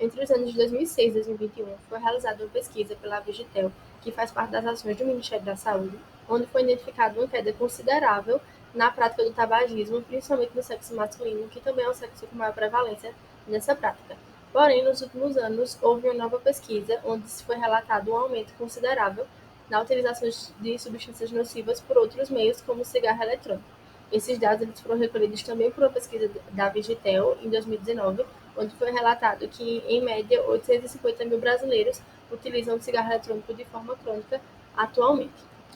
Entre os anos de 2006 e 2021, foi realizada uma pesquisa pela Vigitel, que faz parte das ações do Ministério da Saúde, onde foi identificada uma queda considerável na prática do tabagismo, principalmente no sexo masculino, que também é o sexo com maior prevalência nessa prática. Porém, nos últimos anos, houve uma nova pesquisa, onde se foi relatado um aumento considerável na utilização de substâncias nocivas por outros meios, como o cigarro eletrônico. Esses dados eles foram recolhidos também por uma pesquisa da Vigitel, em 2019, onde foi relatado que, em média, 850 mil brasileiros utilizam o cigarro eletrônico de forma crônica atualmente.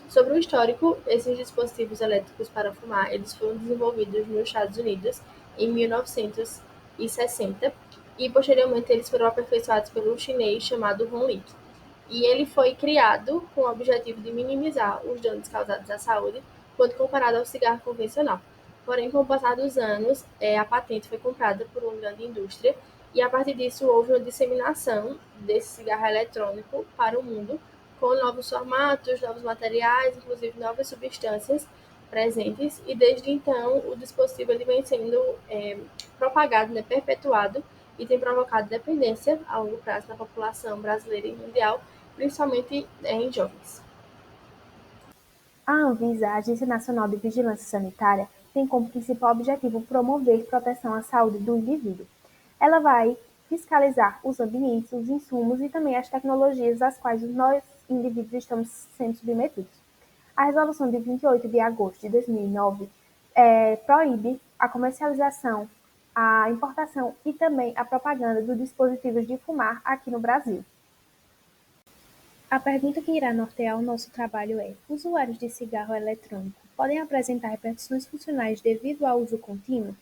Sobre o histórico, esses dispositivos elétricos para fumar, eles foram desenvolvidos nos Estados Unidos em 1960 e, posteriormente, eles foram aperfeiçoados pelo chinês chamado Hon Lik. E ele foi criado com o objetivo de minimizar os danos causados à saúde quando comparado ao cigarro convencional. Porém, com o passar dos anos, a patente foi comprada por uma grande indústria e, a partir disso, houve uma disseminação desse cigarro eletrônico para o mundo, com novos formatos, novos materiais, inclusive novas substâncias presentes, e desde então o dispositivo ele vem sendo propagado, perpetuado, e tem provocado dependência a longo prazo na população brasileira e mundial, principalmente em jovens. A Anvisa, a Agência Nacional de Vigilância Sanitária, tem como principal objetivo promover proteção à saúde do indivíduo. Ela vai fiscalizar os ambientes, os insumos e também as tecnologias às quais nós, indivíduos, estamos sendo submetidos. A Resolução de 28 de agosto de 2009 proíbe a comercialização, a importação e também a propaganda dos dispositivos de fumar aqui no Brasil. A pergunta que irá nortear o nosso trabalho é: usuários de cigarro eletrônico podem apresentar repercussões funcionais devido ao uso contínuo?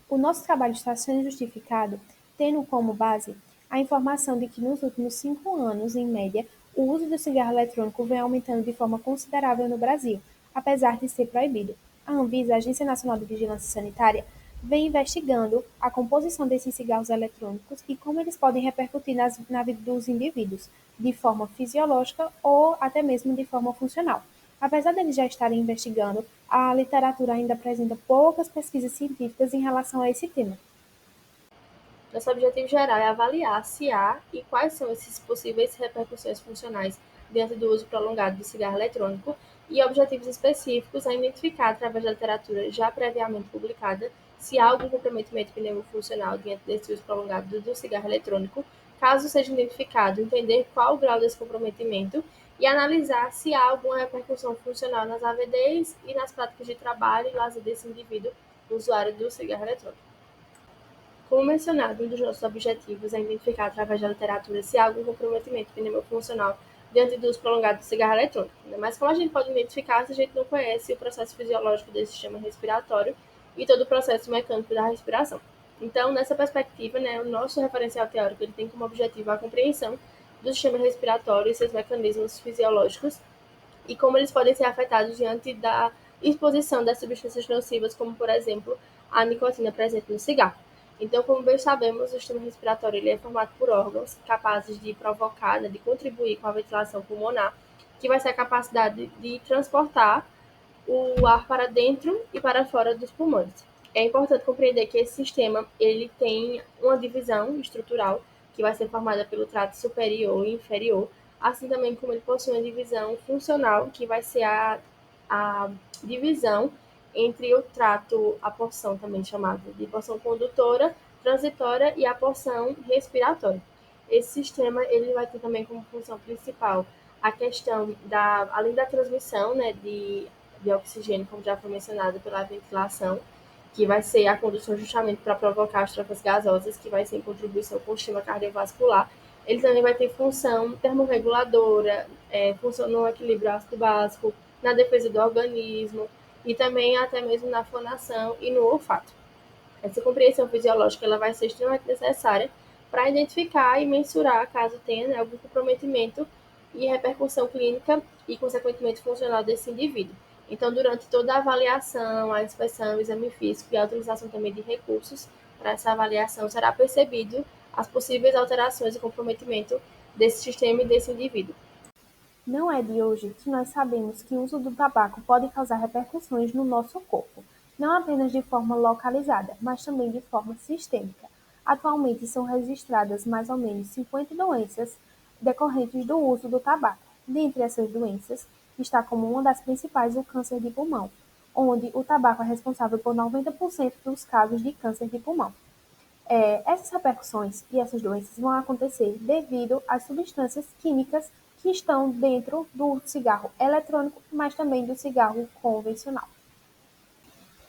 O nosso trabalho está sendo justificado tendo como base a informação de que nos últimos 5 anos, em média, o uso do cigarro eletrônico vem aumentando de forma considerável no Brasil, apesar de ser proibido. A Anvisa, a Agência Nacional de Vigilância Sanitária, vem investigando a composição desses cigarros eletrônicos e como eles podem repercutir na vida dos indivíduos, de forma fisiológica ou até mesmo de forma funcional. Apesar deles já estarem investigando, a literatura ainda apresenta poucas pesquisas científicas em relação a esse tema. Nosso objetivo geral é avaliar se há e quais são esses possíveis repercussões funcionais diante do uso prolongado do cigarro eletrônico e objetivos específicos a identificar através da literatura já previamente publicada se há algum comprometimento pneumofuncional diante desse uso prolongado do cigarro eletrônico. Caso seja identificado, entender qual o grau desse comprometimento e analisar se há alguma repercussão funcional nas AVDs e nas práticas de trabalho e lazer desse indivíduo usuário do cigarro eletrônico. Como mencionado, um dos nossos objetivos é identificar através da literatura se há algum comprometimento pneumofuncional diante do uso prolongado do cigarro eletrônico. Mas como a gente pode identificar se a gente não conhece o processo fisiológico desse sistema respiratório e todo o processo mecânico da respiração? Então, nessa perspectiva, o nosso referencial teórico ele tem como objetivo a compreensão do sistema respiratório e seus mecanismos fisiológicos e como eles podem ser afetados diante da exposição das substâncias nocivas, como, por exemplo, a nicotina presente no cigarro. Então, como bem sabemos, o sistema respiratório ele é formado por órgãos capazes de provocar, de contribuir com a ventilação pulmonar, que vai ser a capacidade de transportar o ar para dentro e para fora dos pulmões. É importante compreender que esse sistema ele tem uma divisão estrutural que vai ser formada pelo trato superior e inferior, assim também como ele possui uma divisão funcional, que vai ser a divisão entre o trato, a porção também chamada de porção condutora, transitória e a porção respiratória. Esse sistema ele vai ter também como função principal a questão além da transmissão, de oxigênio, como já foi mencionado, pela ventilação, que vai ser a condução justamente para provocar as trocas gasosas, que vai ser em contribuição com o sistema cardiovascular. Ele também vai ter função termorreguladora, função no equilíbrio ácido-básico, na defesa do organismo e também até mesmo na fonação e no olfato. Essa compreensão fisiológica ela vai ser extremamente necessária para identificar e mensurar caso tenha algum comprometimento e repercussão clínica e, consequentemente, funcional desse indivíduo. Então, durante toda a avaliação, a inspeção, o exame físico e a utilização também de recursos para essa avaliação, será percebido as possíveis alterações e comprometimento desse sistema e desse indivíduo. Não é de hoje que nós sabemos que o uso do tabaco pode causar repercussões no nosso corpo, não apenas de forma localizada, mas também de forma sistêmica. Atualmente são registradas mais ou menos 50 doenças decorrentes do uso do tabaco. Dentre essas doenças, está como uma das principais o câncer de pulmão, onde o tabaco é responsável por 90% dos casos de câncer de pulmão. Essas repercussões e essas doenças vão acontecer devido às substâncias químicas que estão dentro do cigarro eletrônico, mas também do cigarro convencional.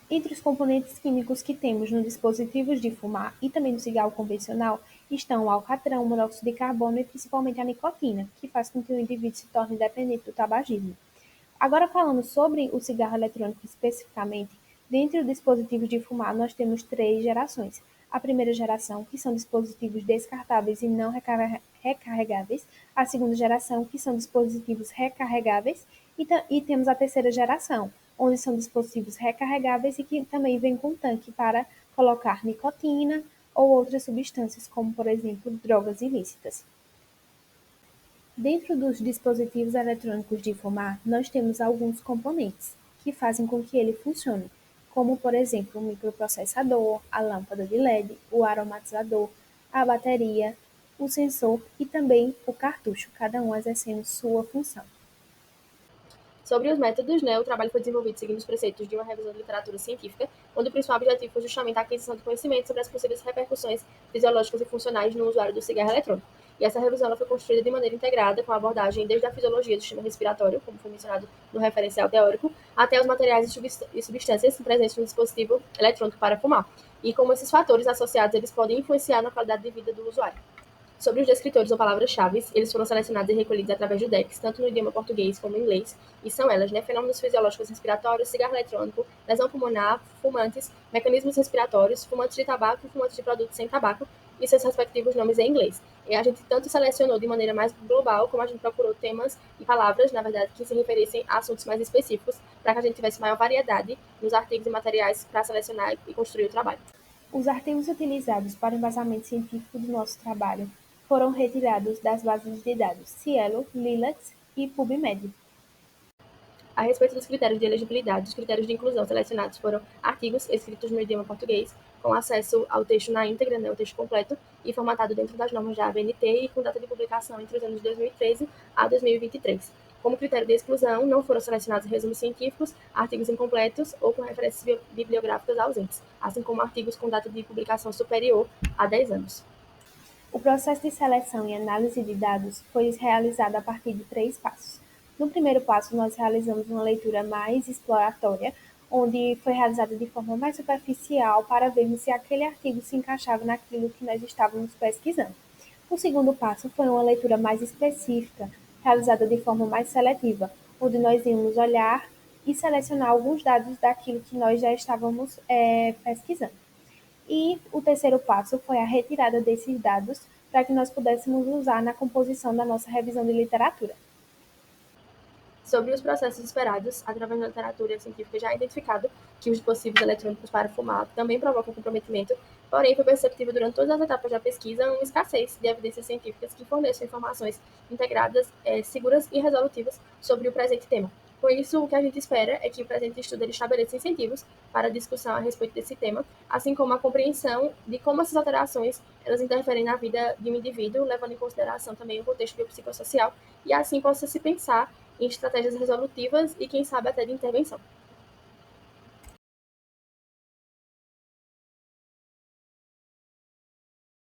Entre os componentes químicos que temos nos dispositivos de fumar e também no cigarro convencional estão o alcatrão, o monóxido de carbono e principalmente a nicotina, que faz com que o indivíduo se torne dependente do tabagismo. Agora, falando sobre o cigarro eletrônico especificamente, dentro dos dispositivos de fumar, nós temos três gerações. A primeira geração, que são dispositivos descartáveis e não recarregáveis. A segunda geração, que são dispositivos recarregáveis. E temos a terceira geração, onde são dispositivos recarregáveis e que também vem com tanque para colocar nicotina ou outras substâncias, como, por exemplo, drogas ilícitas. Dentro dos dispositivos eletrônicos de fumar, nós temos alguns componentes que fazem com que ele funcione, como, por exemplo, o microprocessador, a lâmpada de LED, o aromatizador, a bateria, o sensor e também o cartucho, cada um exercendo sua função. Sobre os métodos, o trabalho foi desenvolvido seguindo os preceitos de uma revisão de literatura científica, onde o principal objetivo foi justamente a aquisição de conhecimento sobre as possíveis repercussões fisiológicas e funcionais no usuário do cigarro eletrônico. E essa revisão ela foi construída de maneira integrada, com a abordagem desde a fisiologia do sistema respiratório, como foi mencionado no referencial teórico, até os materiais e substâncias presentes no dispositivo eletrônico para fumar, e como esses fatores associados eles podem influenciar na qualidade de vida do usuário. Sobre os descritores ou palavras-chave, eles foram selecionados e recolhidos através do DEX, tanto no idioma português como em inglês, e são elas, fenômenos fisiológicos respiratórios, cigarro eletrônico, lesão pulmonar, fumantes, mecanismos respiratórios, fumantes de tabaco e fumantes de produtos sem tabaco, e seus respectivos nomes em inglês. E a gente tanto selecionou de maneira mais global, como a gente procurou temas e palavras, na verdade, que se referissem a assuntos mais específicos, para que a gente tivesse maior variedade nos artigos e materiais para selecionar e construir o trabalho. Os artigos utilizados para o embasamento científico do nosso trabalho foram retirados das bases de dados Cielo, Lilacs e PubMed. A respeito dos critérios de elegibilidade, os critérios de inclusão selecionados foram artigos escritos no idioma português, com acesso ao texto na íntegra, o texto completo, e formatado dentro das normas da ABNT e com data de publicação entre os anos de 2013 a 2023. Como critério de exclusão, não foram selecionados resumos científicos, artigos incompletos ou com referências bibliográficas ausentes, assim como artigos com data de publicação superior a 10 anos. O processo de seleção e análise de dados foi realizado a partir de 3 passos. No primeiro passo, nós realizamos uma leitura mais exploratória, onde foi realizada de forma mais superficial para vermos se aquele artigo se encaixava naquilo que nós estávamos pesquisando. O segundo passo foi uma leitura mais específica, realizada de forma mais seletiva, onde nós íamos olhar e selecionar alguns dados daquilo que nós já estávamos pesquisando. E o terceiro passo foi a retirada desses dados para que nós pudéssemos usar na composição da nossa revisão de literatura. Sobre os processos esperados, através da literatura científica já é identificado que os dispositivos eletrônicos para fumar também provocam comprometimento, porém foi perceptível durante todas as etapas da pesquisa uma escassez de evidências científicas que forneçam informações integradas, seguras e resolutivas sobre o presente tema. Com isso, o que a gente espera é que o presente estudo ele estabeleça incentivos para a discussão a respeito desse tema, assim como a compreensão de como essas alterações elas interferem na vida de um indivíduo, levando em consideração também o contexto biopsicossocial, e assim possa se pensar em estratégias resolutivas e, quem sabe, até de intervenção.